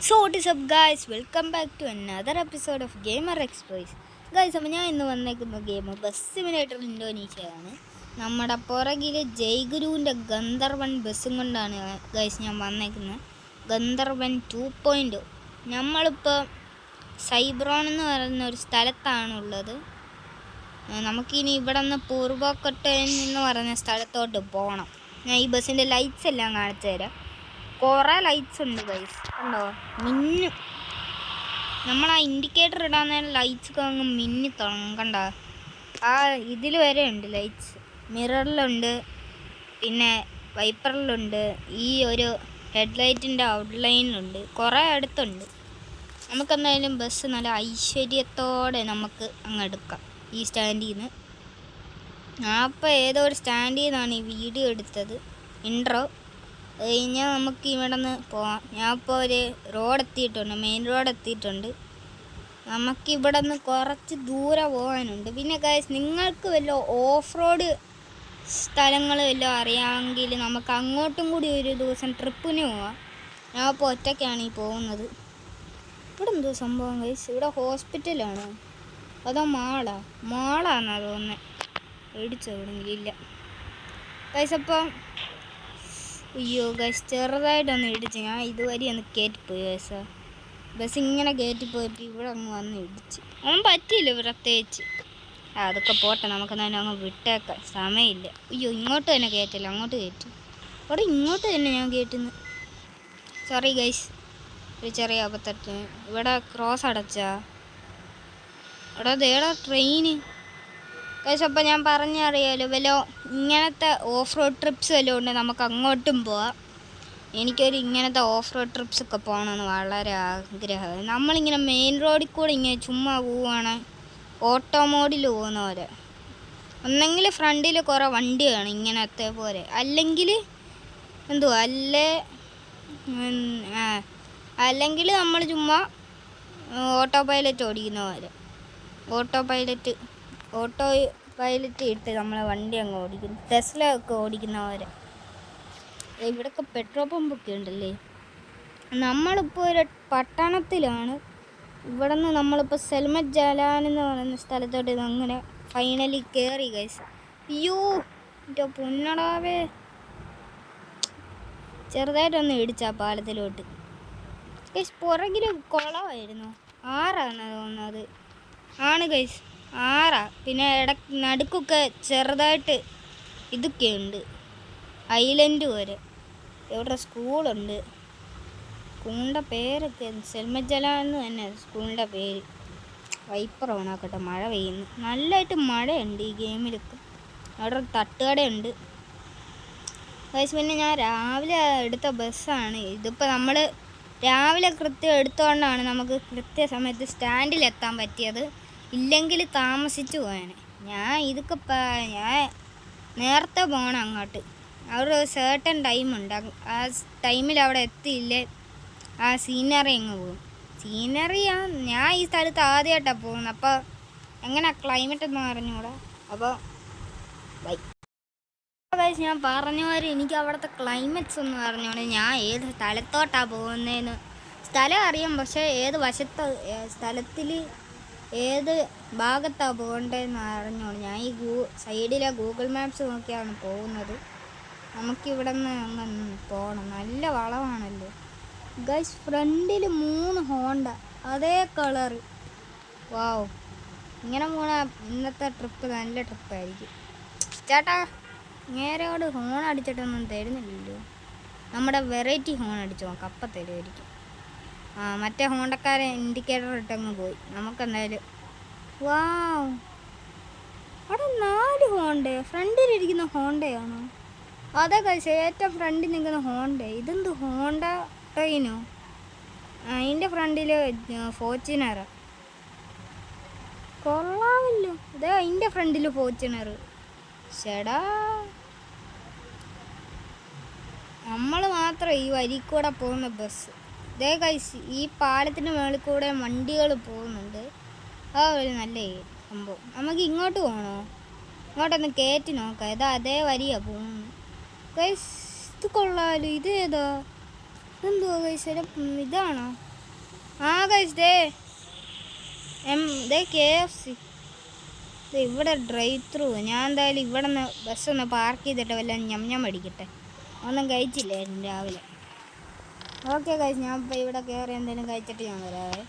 So what is up guys, welcome back to another episode of gamer exploits. Guys, അപ്പോൾ ഞാൻ ഇന്ന് വന്നേക്കുന്ന game bus simulator ഇന്തോനേഷ്യയാണ്. നമ്മുടെ പുറകിൽ ജയ്ഗുരുവിൻ്റെ ഗന്ധർവൻ ബസ്സും കൊണ്ടാണ് ഗൈസ് ഞാൻ വന്നേക്കുന്നത്. ഗന്ധർവൻ 2.0. നമ്മളിപ്പോൾ സൈബ്രോൺ എന്ന് പറയുന്ന ഒരു സ്ഥലത്താണുള്ളത്. നമുക്കിനി ഇവിടെ നിന്ന് പൂർവ്വക്കൊട്ടൻ എന്ന് പറയുന്ന സ്ഥലത്തോട്ട് പോകണം. ഞാൻ ഈ ബസ്സിൻ്റെ ലൈറ്റ്സ് എല്ലാം കാണിച്ചു തരാം. കുറേ ലൈറ്റ്സ് ഉണ്ട് ഗൈസ്, കണ്ടോ, മിന്നും. നമ്മൾ ആ ഇൻഡിക്കേറ്റർ ഇടാൻ നേരം ലൈറ്റ്സ് അങ്ങ് മിന്നി തുടങ്ങും, കണ്ട. ആ ഇതിൽ വരെ ഉണ്ട് ലൈറ്റ്സ്. മിററിലുണ്ട്, പിന്നെ വൈപ്പറിലുണ്ട്, ഈ ഒരു ഹെഡ്ലൈറ്റിൻ്റെ ഔട്ട്ലൈനിലുണ്ട്, കുറേ അടുത്തുണ്ട്. നമുക്കെന്തായാലും ബസ് നല്ല ഐശ്വര്യത്തോടെ നമുക്ക് അങ്ങ് എടുക്കാം ഈ സ്റ്റാൻഡിൽ നിന്ന്. ഞാൻ അപ്പോൾ ഏതോ ഒരു സ്റ്റാൻഡിൽ നിന്നാണ് ഈ വീഡിയോ എടുത്തത്, ഇൻട്രോ. കഴിഞ്ഞാൽ നമുക്ക് ഇവിടെ നിന്ന് പോവാം. ഞാൻ ഇപ്പോൾ ഒരു റോഡ് എത്തിയിട്ടുണ്ട്, മെയിൻ റോഡ് എത്തിയിട്ടുണ്ട്. നമുക്കിവിടെ നിന്ന് കുറച്ച് ദൂരെ പോകാനുണ്ട്. പിന്നെ ഗൈസ്, നിങ്ങൾക്ക് വല്ല ഓഫ് റോഡ് സ്ഥലങ്ങൾ വല്ലതും അറിയാമെങ്കിൽ നമുക്ക് അങ്ങോട്ടും കൂടി ഒരു ദിവസം ട്രിപ്പിന് പോവാം. ഞാൻ ഇപ്പോൾ ഒറ്റയ്ക്കാണ് ഈ പോകുന്നത്. ഇവിടെ എന്തോ സംഭവം ഗൈസ്? ഇവിടെ ഹോസ്പിറ്റലാണോ അതോ മാളാണെന്നാ തോന്നുന്നത്. മേടിച്ചോ എവിടെയെങ്കിലും? ഇല്ല ഗൈസ്. അപ്പം അയ്യോ ഗൈസ്, ചെറുതായിട്ടൊന്ന് ഇടിച്ച്. ഞാൻ ഇതുവരെ ഒന്ന് കയറ്റിപ്പോയി ഗൈസ്. ബസ് ഇങ്ങനെ കയറ്റിപ്പോയപ്പോൾ ഇവിടെ അങ്ങ് വന്ന് ഇടിച്ച്. ഒന്നും പറ്റിയില്ല പ്രത്യേകിച്ച്. അതൊക്കെ പോട്ടെ, നമുക്ക് തന്നെ അങ്ങ് വിട്ടേക്കാം, സമയമില്ല. അയ്യോ, ഇങ്ങോട്ട് തന്നെ കയറ്റില്ല, അങ്ങോട്ട് കയറ്റി. അവിടെ ഇങ്ങോട്ട് തന്നെ ഞാൻ കയറ്റുന്നു. സോറി ഗൈസ്, ഒരു ചെറിയ അബദ്ധത്തിന്. ഇവിടെ ക്രോസ് അടച്ചാ ഇവിടെ ദേടാ ട്രെയിന് ഗൈസ്. അപ്പോൾ ഞാൻ പറഞ്ഞറിയാലോ, വല്ലോ ഇങ്ങനത്തെ ഓഫ് റോഡ് ട്രിപ്സ് വല്ലതും ഉണ്ട്, നമുക്ക് അങ്ങോട്ടും പോവാം. എനിക്കൊരു ഇങ്ങനത്തെ ഓഫ് റോഡ് ട്രിപ്സൊക്കെ പോകണമെന്ന് വളരെ ആഗ്രഹമാണ്. നമ്മളിങ്ങനെ മെയിൻ റോഡിൽ കൂടെ ഇങ്ങനെ ചുമ്മാ പോവുകയാണ്, ഓട്ടോ മോഡിൽ പോകുന്ന പോലെ. ഒന്നെങ്കിൽ ഫ്രണ്ടിൽ കുറേ വണ്ടിയാണ് ഇങ്ങനത്തെ പോലെ, അല്ലെങ്കിൽ എന്തുവാ അല്ലെങ്കിൽ നമ്മൾ ചുമ്മാ ഓട്ടോ പൈലറ്റ് ഓടിക്കുന്ന പോലെ. ഓട്ടോ പൈലറ്റ് ഇട്ട് നമ്മളെ വണ്ടി അങ്ങ് ഓടിക്കുന്നു, ടെസ്ല ഒക്കെ ഓടിക്കുന്ന പോലെ. ഇവിടെയൊക്കെ പെട്രോൾ പമ്പൊക്കെ ഉണ്ടല്ലേ. നമ്മളിപ്പോൾ ഒരു പട്ടണത്തിലാണ്. ഇവിടെ നിന്ന് നമ്മളിപ്പോൾ സെൽമറ്റ് ജലാൻ എന്ന് പറയുന്ന സ്ഥലത്തോട്ട് അങ്ങനെ ഫൈനലി കയറി ഗൈസ്. അയ്യോ എൻ്റെ പൊന്നടാവേ, ചെറുതായിട്ടൊന്ന് ഇടിച്ചാ പാലത്തിലോട്ട് ഗൈസ്. പുറകിൽ കുളമായിരുന്നു, ആറാണ് തോന്നുന്നത്. ആണ് ഗൈസ്, ആറാ. പിന്നെ നടുക്കൊക്കെ ചെറുതായിട്ട് ഇതൊക്കെ ഉണ്ട്, ഐലൻഡ് വരെ. ഇവിടെ സ്കൂളുണ്ട്. സ്കൂളിൻ്റെ പേരൊക്കെ സെൽമറ്റ് ജലാൻ എന്ന് തന്നെ സ്കൂളിൻ്റെ പേര്. വൈപ്പർ ഓണാക്കട്ടെ, മഴ പെയ്യുന്നു, നല്ലതായിട്ട് മഴയുണ്ട് ഈ ഗെയിമിലൊക്കെ. അവിടെ ഒരു തട്ടുകടയുണ്ട് ഗൈസ്. പിന്നെ ഞാൻ രാവിലെ എടുത്ത ബസ്സാണ് ഇതിപ്പോൾ. നമ്മൾ രാവിലെ കൃത്യം എടുത്തുകൊണ്ടാണ് നമുക്ക് കൃത്യസമയത്ത് സ്റ്റാൻഡിലെത്താൻ പറ്റിയത്. ഇല്ലെങ്കിൽ താമസിച്ചു പോയാണ്. ഞാൻ നേരത്തെ പോകണം അങ്ങോട്ട്. അവിടെ ഒരു സേർട്ടൻ ടൈമുണ്ട്, ആ ടൈമിൽ അവിടെ എത്തിയില്ലേ ആ സീനറി അങ്ങ് പോകും. ഞാൻ ഈ സ്ഥലത്ത് ആദ്യമായിട്ടാണ് പോകുന്നത്. അപ്പോൾ എങ്ങനെ ക്ലൈമറ്റ് എന്ന് പറഞ്ഞുകൂടാ. അപ്പോൾ ബൈ ഗൈസ്. ഞാൻ പറഞ്ഞ പോലെ എനിക്ക് അവിടുത്തെ ക്ലൈമറ്റ്സ് ഒന്ന് പറഞ്ഞോളൂ. ഞാൻ ഏത് സ്ഥലത്തോട്ടാണ് പോകുന്നതെന്ന് സ്ഥലം അറിയാം, പക്ഷേ ഏത് സ്ഥലത്തിൽ ഏത് ഭാഗത്താണ് പോകേണ്ടതെന്ന് അറിഞ്ഞോളൂ. ഞാൻ ഈ സൈഡിലെ ഗൂഗിൾ മാപ്സ് നോക്കിയാണ് പോകുന്നത്. നമുക്കിവിടെ നിന്ന് അങ്ങ് പോകണം. നല്ല വളവാണല്ലോ ഗൈസ്. ഫ്രണ്ടിൽ 3 ഹോണ്ട, അതേ കളറ്. വാവ്, ഇങ്ങനെ പോണ ഇന്നത്തെ ട്രിപ്പ് നല്ല ട്രിപ്പായിരിക്കും. ചേട്ടാ, നേരോട് ഹോൺ അടിച്ചിട്ടൊന്നും തരുന്നില്ലല്ലോ. നമ്മുടെ വെറൈറ്റി ഹോൺ അടിച്ചു നോക്കാം, അപ്പം തരുമായിരിക്കും. മറ്റേ ഹോണ്ടക്കാരെ ഇൻഡിക്കേറ്റർ ഇട്ടങ്ങ് പോയി. നമുക്കെന്തായാലും വാവ്, അവിടെ 4 ഹോണ്ട. ഫ്രണ്ടിലിരിക്കുന്ന ഹോണ്ടയാണോ? അതെ കഴിച്ച് ഏറ്റവും ഫ്രണ്ടിൽ നിൽക്കുന്ന ഹോണ്ട. ഇതെന്ത് ഹോണ്ട ട്രെയിനോ? അതിൻ്റെ ഫ്രണ്ടിൽ ഫോർച്യൂണറാ. കൊള്ളാമല്ലോ. അതെ, അതിൻ്റെ ഫ്രണ്ടിൽ ഫോർച്യൂണർ. ചേടാ, നമ്മൾ മാത്രം ഈ വരി കൂടെ പോകുന്ന ബസ്. ഇതേ കഴിച്ച് ഈ പാലത്തിൻ്റെ മുകളിൽ കൂടെ വണ്ടികൾ പോകുന്നുണ്ട്. ആ ഒരു നല്ല സംഭവം. നമുക്ക് ഇങ്ങോട്ട് പോകണോ? ഇങ്ങോട്ടൊന്ന് കയറ്റി നോക്കാം. അതേ വരിയാണ് പോകുന്നു ഗൈസ്. ഇത് കൊള്ളാമല്ലോ. ഇത് ഏതാ? ഇതെന്തുവാ ഗൈസ്? ഇതാണോ? ആ ഗൈസ് ദേ KFC ഇവിടെ ഡ്രൈവ് ത്രൂ. ഞാൻ എന്തായാലും ഇവിടെ നിന്ന് ബസ്സൊന്ന് പാർക്ക് ചെയ്തിട്ട് വല്ല ഞം അടിക്കട്ടെ. ഒന്നും കഴിച്ചില്ലായിരുന്നു രാവിലെ. ഓക്കെ ഗൈസ്, ഞാൻ ഇപ്പോൾ ഇവിടെ കയറി എന്തെങ്കിലും കഴിച്ചിട്ട് ഞാൻ വരാവേ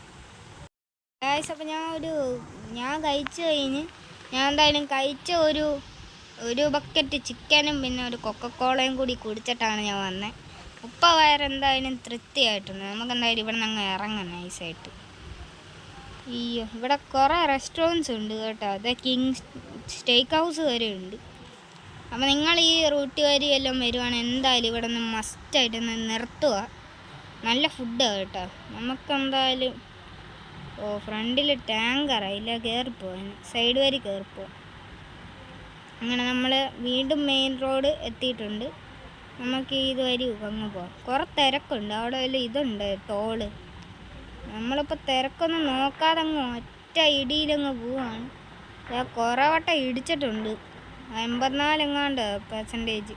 ഗൈസ്. അപ്പോൾ ഞാൻ കഴിച്ച് കഴിഞ്ഞ് ഞാൻ എന്തായാലും കഴിച്ച ഒരു ബക്കറ്റ് ചിക്കനും പിന്നെ ഒരു കൊക്കക്കോളയും കൂടി കുടിച്ചിട്ടാണ് ഞാൻ വന്നത്. വയറെന്തായാലും തൃപ്തിയായിട്ടുണ്ട്. നമുക്ക് എന്തായാലും ഇവിടെ നിന്ന് അങ്ങ് ഇറങ്ങാം നൈസായിട്ട്. അയ്യോ, ഇവിടെ കുറേ റെസ്റ്റോറൻറ്റ്സ് ഉണ്ട് കേട്ടോ. അത് കിങ് സ്റ്റേക്ക് ഹൗസ് വരെ ഉണ്ട്. അപ്പോൾ നിങ്ങൾ ഈ റൂട്ട് വരി എല്ലാം വരുവാണെങ്കിൽ എന്തായാലും ഇവിടെ നിന്ന് മസ്റ്റായിട്ട് നിർത്തുക. നല്ല ഫുഡാണ് കേട്ടോ. നമുക്കെന്തായാലും ഫ്രണ്ടിൽ ടാങ്കറായില്ല, കയറിപ്പോവാൻ സൈഡ് വരി കയറിപ്പോവാം. അങ്ങനെ നമ്മൾ വീണ്ടും മെയിൻ റോഡ് എത്തിയിട്ടുണ്ട്. നമുക്ക് ഇതുവരി അങ്ങ് പോവാം. കുറേ തിരക്കുണ്ട് അവിടെ. ഇതുണ്ട് ടോള്. നമ്മളിപ്പോൾ തിരക്കൊന്നും നോക്കാതെ അങ്ങ് ഒറ്റ ഇടിയിലങ്ങ് പോവാണ്. കുറേ വട്ടം ഇടിച്ചിട്ടുണ്ട്. 84%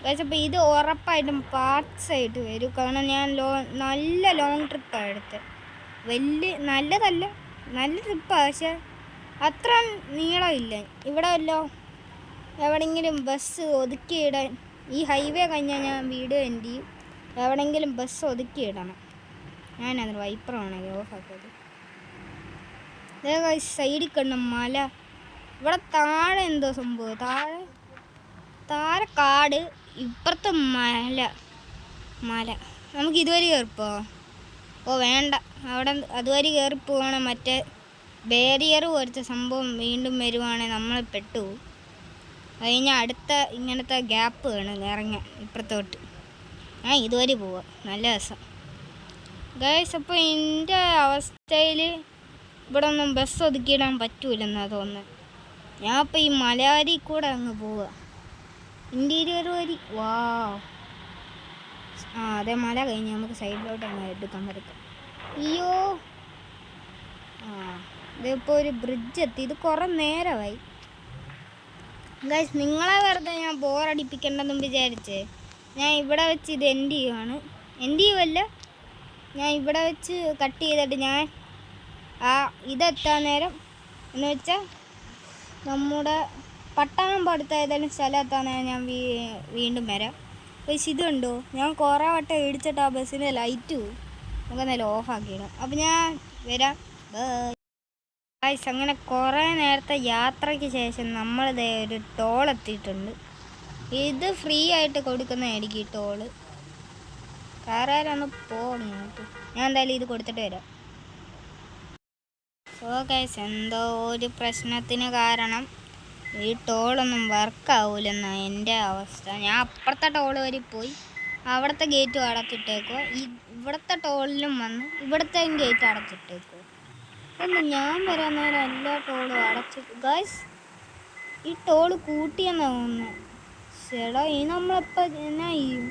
പക്ഷേ അപ്പോൾ ഇത് ഉറപ്പായിട്ടും പാർട്സ് ആയിട്ട് വരും. കാരണം ഞാൻ നല്ല ലോങ് ട്രിപ്പാണ് എടുത്തത്. നല്ലതല്ല, നല്ല ട്രിപ്പാണ്. പക്ഷേ അത്ര നീളമില്ല. ഇവിടെ എവിടെയെങ്കിലും ബസ് ഒതുക്കിയിടാൻ, ഈ ഹൈവേ കഴിഞ്ഞാൽ ഞാൻ വീഡിയോ എൻഡ് ചെയ്യും. എവിടെയെങ്കിലും ബസ് ഒതുക്കിയിടണം. ഞാനതിന് വൈപ്പറാണെങ്കിൽ ഓഫാക്കത്. സൈഡിൽ കണ്ട മല. ഇവിടെ താഴെ എന്തോ സംഭവം. താഴെ കാട്, ഇപ്പുറത്തെ മല. നമുക്ക് ഇതുവരെ കയറിപ്പോ? വേണ്ട, അവിടെ അതുവരെ കയറിപ്പോവാണ്. മറ്റേ ബാരിയർ പോലത്തെ സംഭവം വീണ്ടും വരുവാണെങ്കിൽ നമ്മൾ പെട്ടുപോകും. കഴിഞ്ഞാൽ അടുത്ത ഇങ്ങനത്തെ ഗ്യാപ്പ് വേണം ഇറങ്ങാൻ ഇപ്പുറത്തോട്ട്. ഇതുവരെ പോവാം. നല്ല രസം ഗൈസ്. അപ്പോൾ എൻ്റെ അവസ്ഥയിൽ ഇവിടെ ഒന്നും ബസ് ഒതുക്കിയിടാൻ പറ്റൂലെന്നാണ് തോന്നുന്നത്. ഞാൻ ഇപ്പോൾ ഈ മലയാരി കൂടെ അങ്ങ് പോവുക. ഇൻറ്റീരിയർ വരി. അതേ മല കഴിഞ്ഞ് നമുക്ക് സൈഡിലോട്ട് അങ്ങ് എടുക്കാൻ പറ്റും. അയ്യോ, ഇതിപ്പോൾ ഒരു ബ്രിഡ്ജ് എത്തി. ഇത് കുറേ നേരമായി ഗൈസ്. നിങ്ങളെ വെറുതെ ഞാൻ ബോറടിപ്പിക്കേണ്ടെന്നും വിചാരിച്ചേ ഞാൻ ഇവിടെ വെച്ച് ഇത് എൻഡ് ചെയ്യുമല്ല. ഞാൻ ഇവിടെ വെച്ച് കട്ട് ചെയ്തിട്ട് ഞാൻ ഇതെത്താൻ നേരം എന്ന് വെച്ചാൽ നമ്മുടെ പട്ടാമ്പടുത്ത ഏതെങ്കിലും സ്ഥലം എത്താൻ നേരം ഞാൻ വീണ്ടും വരാം. പക്ഷേ ഇതുണ്ടോ, ഞാൻ കുറേ വട്ടം ഇടിച്ചിട്ട് ആ ബസ്സിൻ്റെ ലൈറ്റ് പോയി. നമുക്ക് എന്തായാലും ഓഫാക്കിയിടാം. അപ്പോൾ ഞാൻ വരാം. ഗൈസ്, അങ്ങനെ കുറേ നേരത്തെ യാത്രയ്ക്ക് ശേഷം നമ്മളിതേ ഒരു ടോൾ എത്തിയിട്ടുണ്ട്. ഇത് ഫ്രീ ആയിട്ട് കൊടുക്കുന്നതായിരിക്കും ഈ ടോള്. കാറാരൊന്ന് പോകണം. ഞാൻ എന്തായാലും ഇത് കൊടുത്തിട്ട് വരാം. ഗൈസ്, എന്തോ ഒരു പ്രശ്നത്തിന് കാരണം ഈ ടോളൊന്നും വർക്കാവൂലെന്നാണ് എൻ്റെ അവസ്ഥ. ഞാൻ അപ്പുറത്തെ ടോൾ വരെ പോയി, അവിടുത്തെ ഗേറ്റും അടച്ചിട്ടേക്കോ. ഇവിടുത്തെ ടോളിലും വന്ന് ഇവിടുത്തെ ഗേറ്റ് അടച്ചിട്ടേക്കോ. ഞാൻ വരാൻ നേരം എല്ലാ ടോളും അടച്ചിട്ട്. ഗൈസ്, ഈ ടോള് കൂട്ടിയെന്നാണ് തോന്നുന്നത്. ചേടാ, നമ്മളിപ്പോൾ എന്നാ ചെയ്യും?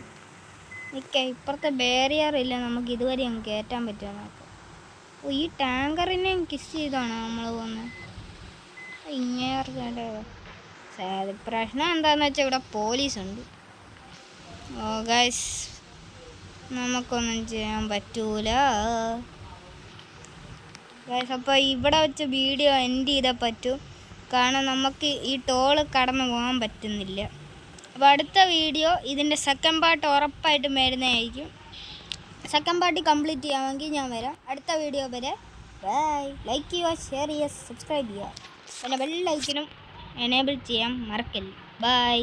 ഇപ്പുറത്തെ ബാരിയർ ഇല്ല, നമുക്ക് ഇതുവരെ അങ്ങ് കയറ്റാൻ പറ്റുമോ നോക്കാം. ഈ ടാങ്കറിനെ കിസ് ചെയ്താണ് നമ്മൾ പോകുന്നത്. ഇങ്ങേർക്കേണ്ട പ്രശ്നം എന്താണെന്ന് വെച്ചാൽ ഇവിടെ പോലീസുണ്ട്. ഗൈസ്, നമുക്കൊന്നും ചെയ്യാൻ പറ്റൂല ഗൈസ്. അപ്പോൾ ഇവിടെ വെച്ച് വീഡിയോ എൻഡ് ചെയ്താൽ പറ്റും. കാരണം നമുക്ക് ഈ ടോള് കടന്നു പോകാൻ പറ്റുന്നില്ല. അപ്പോൾ അടുത്ത വീഡിയോ ഇതിൻ്റെ സെക്കൻഡ് പാർട്ട് ഉറപ്പായിട്ടും വരുന്നതായിരിക്കും. സെക്കൻഡ് പാർട്ട് കംപ്ലീറ്റ് ചെയ്യാമെങ്കിൽ ഞാൻ വരാം. അടുത്ത വീഡിയോ വരെ ബൈ. ലൈക്ക് ചെയ്യുക, ഷെയർ ചെയ്യുക, സബ്സ്ക്രൈബ് ചെയ്യുക. പിന്നെ ബെൽ ഐക്കണും എനേബിൾ ചെയ്യാൻ മറക്കല്ല. ബൈ.